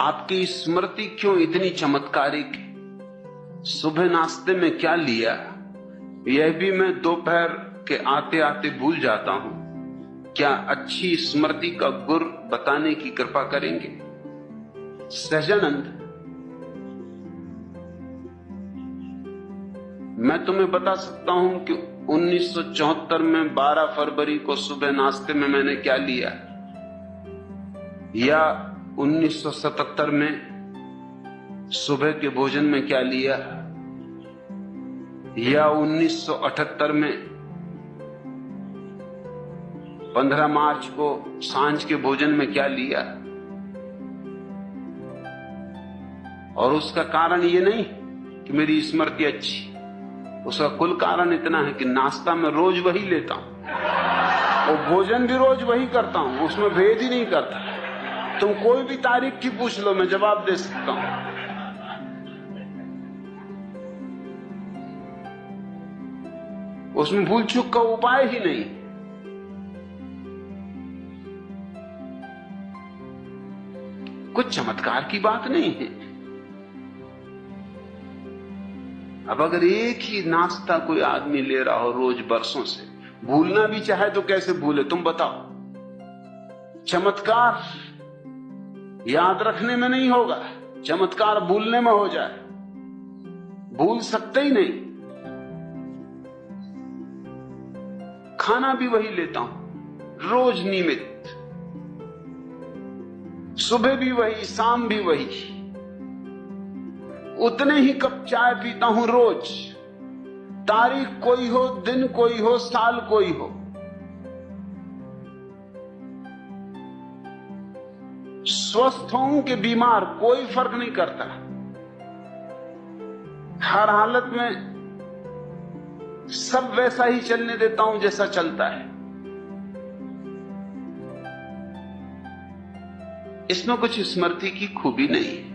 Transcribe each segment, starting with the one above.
आपकी स्मृति क्यों इतनी चमत्कारिक है? सुबह नाश्ते में क्या लिया, यह भी मैं दोपहर के आते आते भूल जाता हूं। क्या अच्छी स्मृति का गुर बताने की कृपा करेंगे? सहजानंद, मैं तुम्हें बता सकता हूं कि 1974 में 12 फरवरी को सुबह नाश्ते में मैंने क्या लिया, या 1977 में सुबह के भोजन में क्या लिया, या 1978 में 15 मार्च को सांझ के भोजन में क्या लिया। और उसका कारण ये नहीं कि मेरी स्मृति अच्छी, उसका कुल कारण इतना है कि नाश्ता मैं रोज वही लेता हूं और भोजन भी रोज वही करता हूं, उसमें भेद ही नहीं करता। तुम कोई भी तारीख की पूछ लो, मैं जवाब दे सकता हूं। उसमें भूल चूक का उपाय ही नहीं। कुछ चमत्कार की बात नहीं है। अब अगर एक ही नाश्ता कोई आदमी ले रहा हो रोज बरसों से, भूलना भी चाहे तो कैसे भूले, तुम बताओ। चमत्कार याद रखने में नहीं होगा, चमत्कार भूलने में हो जाए। भूल सकते ही नहीं। खाना भी वही लेता हूं रोज नियमित, सुबह भी वही, शाम भी वही, उतने ही कप चाय पीता हूं रोज। तारीख कोई हो, दिन कोई हो, साल कोई हो। स्वस्थ हों कि बीमार, कोई फर्क नहीं करता। हर हालत में सब वैसा ही चलने देता हूं जैसा चलता है। इसमें कुछ स्मृति की खूबी नहीं है।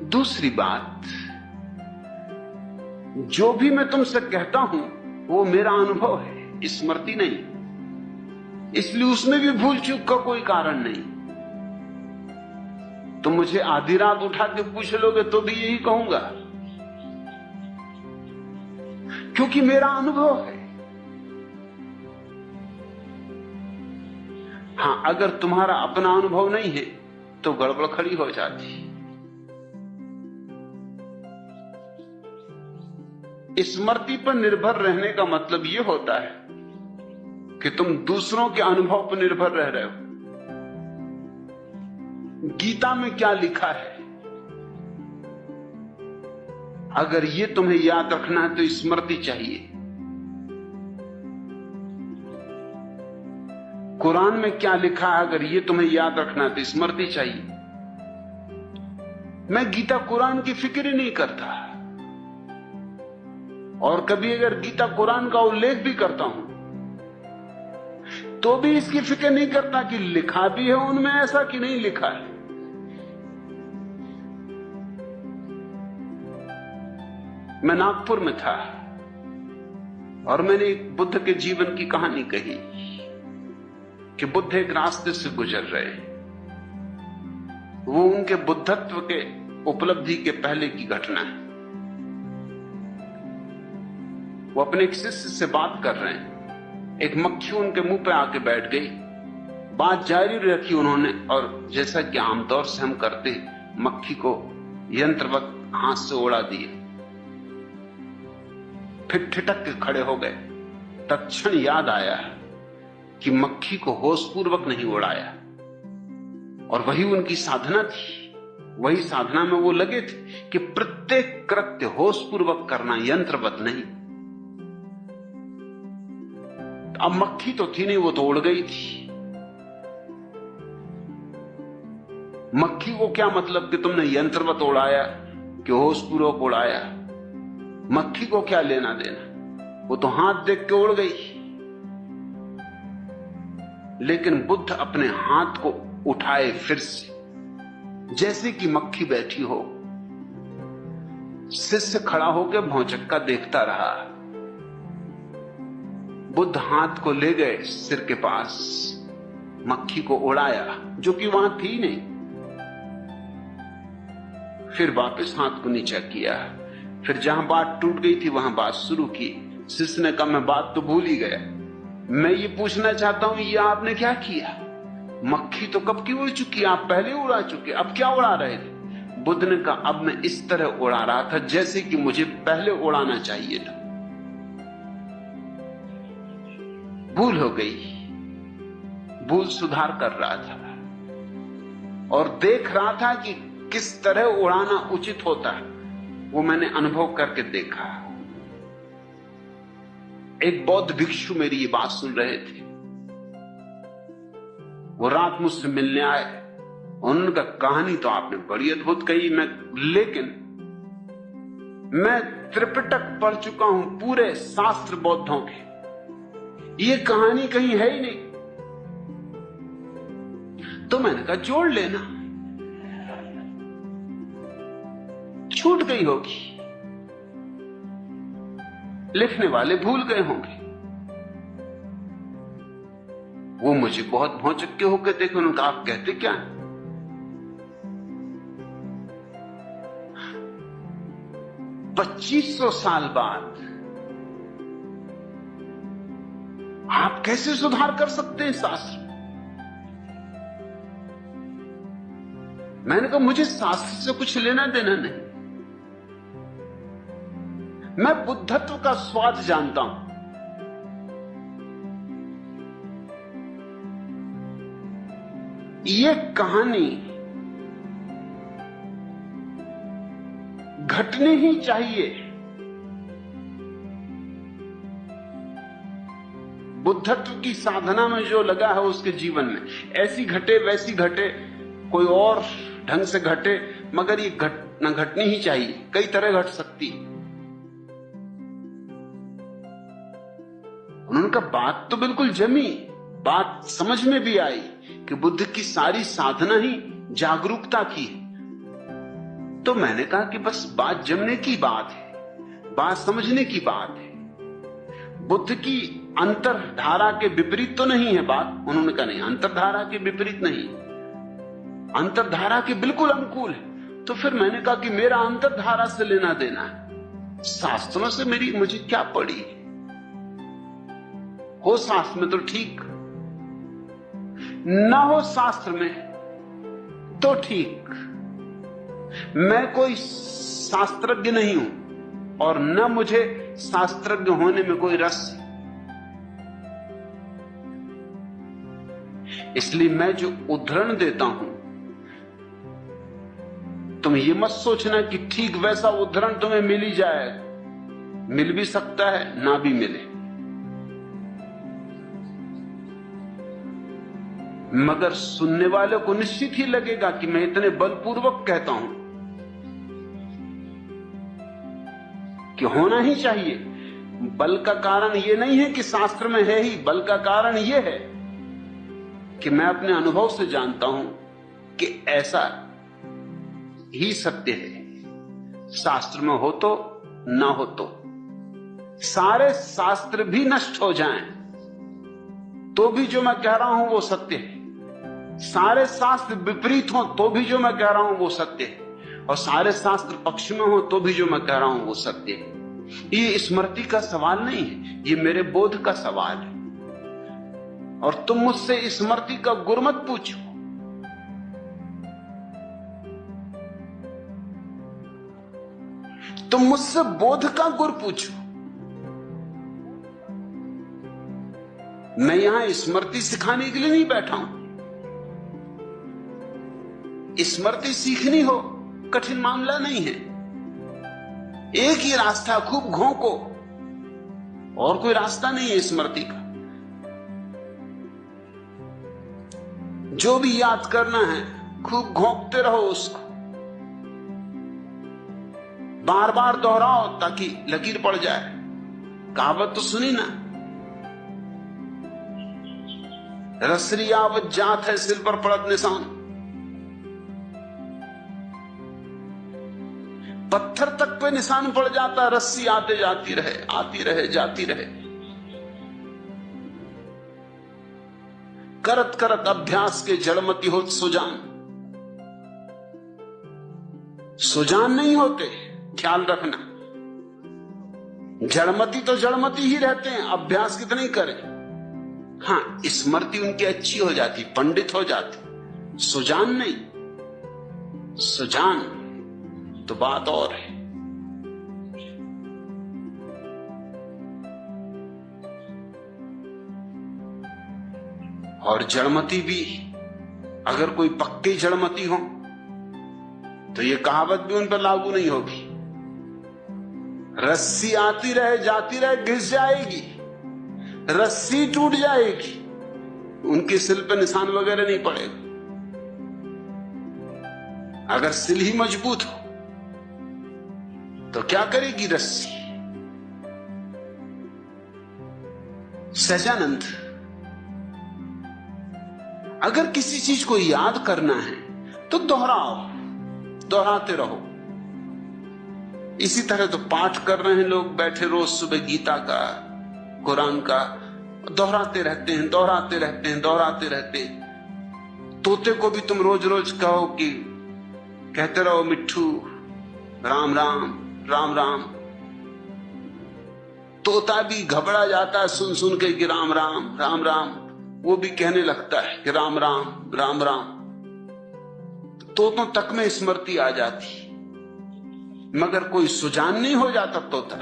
दूसरी बात, जो भी मैं तुमसे कहता हूं वो मेरा अनुभव है, स्मृति नहीं, इसलिए उसमें भी भूल चूक का कोई कारण नहीं। तुम मुझे आधी रात उठा के पूछ लोगे तो भी यही कहूंगा, क्योंकि मेरा अनुभव है। हां, अगर तुम्हारा अपना अनुभव नहीं है तो गड़बड़ खड़ी हो जाती। स्मृति पर निर्भर रहने का मतलब यह होता है कि तुम दूसरों के अनुभव पर निर्भर रह रहे हो। गीता में क्या लिखा है, अगर ये तुम्हें याद रखना है तो स्मृति चाहिए। कुरान में क्या लिखा है, अगर ये तुम्हें याद रखना है तो स्मृति चाहिए। मैं गीता कुरान की फिक्र ही नहीं करता, और कभी अगर गीता कुरान का उल्लेख भी करता हूं तो भी इसकी फिक्र नहीं करता कि लिखा भी है उनमें ऐसा कि नहीं लिखा है। मैं नागपुर में था और मैंने एक बुद्ध के जीवन की कहानी कही कि बुद्ध एक रास्ते से गुजर रहे, वो उनके बुद्धत्व के उपलब्धि के पहले की घटना है। वो अपने एक शिष्य से बात कर रहे हैं, एक मक्खी उनके मुंह पे आके बैठ गई। बात जारी रखी उन्होंने, और जैसा कि आमतौर से हम करते, मक्खी को यंत्रवत हाथ से उड़ा दिया। फिर ठिठक के खड़े हो गए। तत्क्षण याद आया कि मक्खी को होशपूर्वक नहीं उड़ाया, और वही उनकी साधना थी। वही साधना में वो लगे थे कि प्रत्येक कृत्य होशपूर्वक करना, यंत्रवत नहीं। अब मक्खी तो थी नहीं, वो तो उड़ गई थी। मक्खी को क्या मतलब कि तुमने यंत्रवत उड़ाया कि होशपूर्वक उड़ाया, मक्खी को क्या लेना देना, वो तो हाथ देख के उड़ गई। लेकिन बुद्ध अपने हाथ को उठाए फिर से, जैसे कि मक्खी बैठी हो। शिष्य खड़ा होकर भौचक्का देखता रहा। बुद्ध हाथ को ले गए सिर के पास मक्खी को उड़ाया जो कि वहां थी नहीं। फिर वापस हाथ को नीचा किया, फिर जहां बात टूट गई थी वहां बात शुरू की। शिष्य ने कहा मैं बात तो भूल ही गया, मैं ये पूछना चाहता हूं ये आपने क्या किया? मक्खी तो कब की उड़ चुकी, आप पहले उड़ा चुके, अब क्या उड़ा रहे थे? बुद्ध ने कहा अब मैं इस तरह उड़ा रहा था जैसे कि मुझे पहले उड़ाना चाहिए था। भूल हो गई, भूल सुधार कर रहा था और देख रहा था कि किस तरह उड़ाना उचित होता है। वो मैंने अनुभव करके देखा। एक बौद्ध भिक्षु मेरी ये बात सुन रहे थे। वो रात मुझसे मिलने आए। उन्होंने कहा कहानी तो आपने बड़ी अद्भुत कही, लेकिन मैं त्रिपिटक पढ़ चुका हूं, पूरे शास्त्र बौद्धों के, ये कहानी कहीं है ही नहीं। तो मैंने कहा जोड़ लेना, छूट गई होगी, लिखने वाले भूल गए होंगे। वो मुझे बहुत भौचक्के होकर देखे। उन्होंने कहा आप कहते क्या है? 2500 साल बाद आप कैसे सुधार कर सकते हैं शास्त्र? मैंने कहा मुझे शास्त्र से कुछ लेना देना नहीं, मैं बुद्धत्व का स्वाद जानता हूं। ये कहानी घटनी ही चाहिए। बुद्धत्व की साधना में जो लगा है उसके जीवन में ऐसी घटे वैसी घटे, कोई और ढंग से घटे, मगर ये घटना घटनी ही चाहिए। कई तरह घट सकती। उन्होंने कहा बात तो बिल्कुल जमी, बात समझ में भी आई कि बुद्ध की सारी साधना ही जागरूकता की है। तो मैंने कहा कि बस बात जमने की बात है, बात समझने की बात है। बुद्ध की अंतरधारा के विपरीत तो नहीं है बात। उन्होंने कहा नहीं, अंतरधारा के विपरीत नहीं, अंतरधारा के बिल्कुल अनुकूल है। तो फिर मैंने कहा कि मेरा अंतरधारा से लेना देना है, शास्त्रों से मुझे क्या पड़ी? हो शास्त्र में तो ठीक, ना हो शास्त्र में तो ठीक। मैं कोई शास्त्रज्ञ नहीं हूं और न मुझे शास्त्रज्ञ होने में कोई रस है। इसलिए मैं जो उदाहरण देता हूं, तुम ये मत सोचना कि ठीक वैसा उदाहरण तुम्हें मिल ही जाएगा। मिल भी सकता है, ना भी मिले, मगर सुनने वाले को निश्चित ही लगेगा कि मैं इतने बलपूर्वक कहता हूं कि होना ही चाहिए। बल का कारण यह नहीं है कि शास्त्र में है ही, बल का कारण यह है कि मैं अपने अनुभव से जानता हूं कि ऐसा ही सत्य है। शास्त्र में हो तो ना हो तो, सारे शास्त्र भी नष्ट हो जाएं तो भी जो मैं कह रहा हूं वो सत्य है। सारे शास्त्र विपरीत हो तो भी जो मैं कह रहा हूं वो सत्य है, और सारे शास्त्र पक्ष में हो तो भी जो मैं कह रहा हूं वो सत्य है। ये स्मृति का सवाल नहीं है, ये मेरे बोध का सवाल है। और तुम मुझसे स्मृति का गुर मत पूछो, तुम मुझसे बोध का गुर पूछो। मैं यहां स्मृति सिखाने के लिए नहीं बैठा हूं। स्मृति सीखनी हो कठिन मामला नहीं है। एक ही रास्ता, खूब घोंको, और कोई रास्ता नहीं है स्मृति का। जो भी याद करना है खूब घोंकते रहो उसको, बार बार दोहराओ ताकि लकीर पड़ जाए। कहावत तो सुनी ना, रसरी आवत जात है सिर पर पड़त निशान। पत्थर तक पे निशान पड़ जाता, रस्सी आते जाती रहे, आती रहे, जाती रहे। करत करत अभ्यास के जड़मती होत सुजान। सुजान नहीं होते, ख्याल रखना। जड़मती तो जड़मती ही रहते हैं, अभ्यास कितना ही करें। हाँ, स्मृति उनकी अच्छी हो जाती, पंडित हो जाती, सुजान नहीं। सुजान तो बात और है। और जड़मती भी, अगर कोई पक्की जड़मती हो तो ये कहावत भी उन पर लागू नहीं होगी। रस्सी आती रहे जाती रहे, घिस जाएगी, रस्सी टूट जाएगी, उनके सिल पे निशान वगैरह नहीं पड़ेगा। अगर सिल ही मजबूत हो तो क्या करेगी रस्सी। सहजानंद, अगर किसी चीज को याद करना है तो दोहराओ, दोहराते रहो। इसी तरह तो पाठ कर रहे हैं लोग बैठे रोज सुबह गीता का, कुरान का, दोहराते रहते हैं, दोहराते रहते हैं, दोहराते रहते हैं। तोते को भी तुम रोज रोज कहो कि कहते रहो मिट्ठू राम राम राम राम, तोता भी घबरा जाता है सुन सुन के कि राम राम राम राम, वो भी कहने लगता है कि राम राम राम राम। तोतों तक में स्मृति आ जाती, मगर कोई सुजान नहीं हो जाता तोता।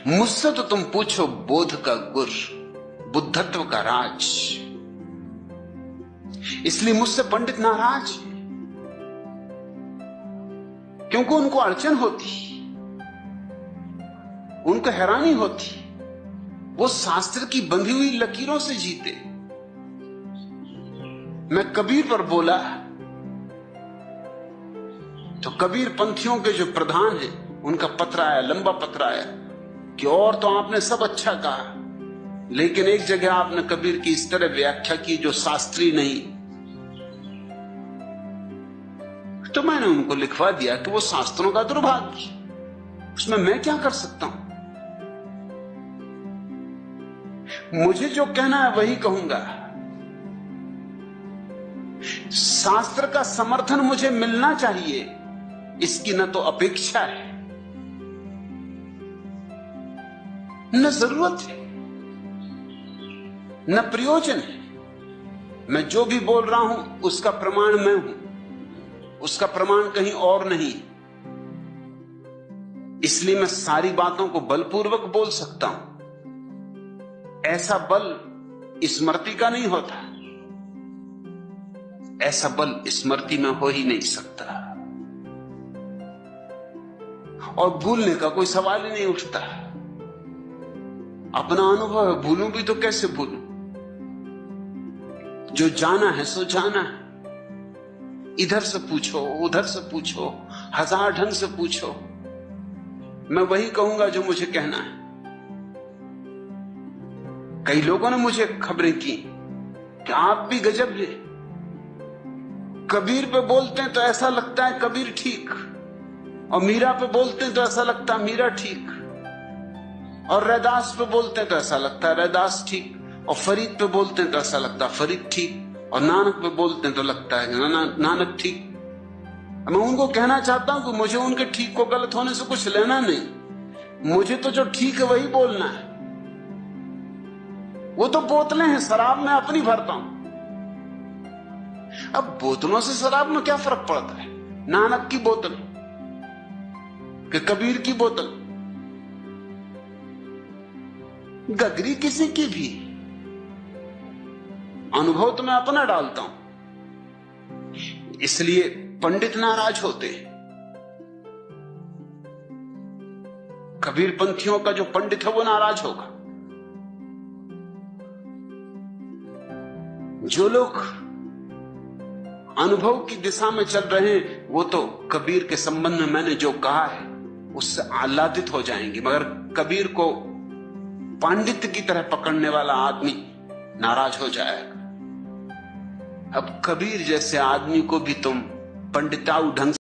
मुझसे तो तुम पूछो बोध का गुर, बुद्धत्व का राज। इसलिए मुझसे पंडित नाराज, क्योंकि उनको अड़चन होती, उनको हैरानी होती। वो शास्त्र की बंधी हुई लकीरों से जीते। मैं कबीर पर बोला तो कबीर पंथियों के जो प्रधान हैं उनका पत्र आया, लंबा पत्र आया कि और तो आपने सब अच्छा कहा, लेकिन एक जगह आपने कबीर की इस तरह व्याख्या की जो शास्त्रीय नहीं। तो मैंने उनको लिखवा दिया कि वो शास्त्रों का दुर्भाग्य, उसमें मैं क्या कर सकता हूं। मुझे जो कहना है वही कहूंगा। शास्त्र का समर्थन मुझे मिलना चाहिए, इसकी न तो अपेक्षा है न जरूरत है न प्रयोजन है। मैं जो भी बोल रहा हूं उसका प्रमाण मैं हूं, उसका प्रमाण कहीं और नहीं। इसलिए मैं सारी बातों को बलपूर्वक बोल सकता हूं। ऐसा बल स्मृति का नहीं होता, ऐसा बल स्मृति में हो ही नहीं सकता, और भूलने का कोई सवाल ही नहीं उठता। अपना अनुभव है, भूलूं भी तो कैसे भूलूं। जो जाना है सो जाना है। इधर से पूछो, उधर से पूछो, हजार ढंग से पूछो, मैं वही कहूंगा जो मुझे कहना है। कई लोगों ने मुझे खबरें की कि आप भी गजब है, कबीर पे बोलते हैं तो ऐसा लगता है कबीर ठीक, और मीरा पे बोलते हैं तो ऐसा लगता है मीरा ठीक, और रैदास पे बोलते हैं तो ऐसा लगता है रैदास ठीक, और फरीद पे बोलते हैं तो ऐसा लगता है फरीद ठीक, और नानक पे बोलते हैं तो लगता है नानक ठीक। मैं उनको कहना चाहता हूं कि मुझे उनके ठीक को गलत होने से कुछ लेना नहीं, मुझे तो जो ठीक है वही बोलना है। वो तो बोतलें हैं, शराब मैं अपनी भरता हूं। अब बोतलों से शराब में क्या फर्क पड़ता है। नानक की बोतल कि कबीर की बोतल, गगरी किसी की भी, अनुभव तो मैं अपना डालता हूं। इसलिए पंडित नाराज होते। कबीर पंथियों का जो पंडित है वो नाराज होगा। जो लोग अनुभव की दिशा में चल रहे हैं वो तो कबीर के संबंध में मैंने जो कहा है उससे आह्लादित हो जाएंगे, मगर कबीर को पांडित्य की तरह पकड़ने वाला आदमी नाराज हो जाएगा। अब कबीर जैसे आदमी को भी तुम पंडिताऊ ढंग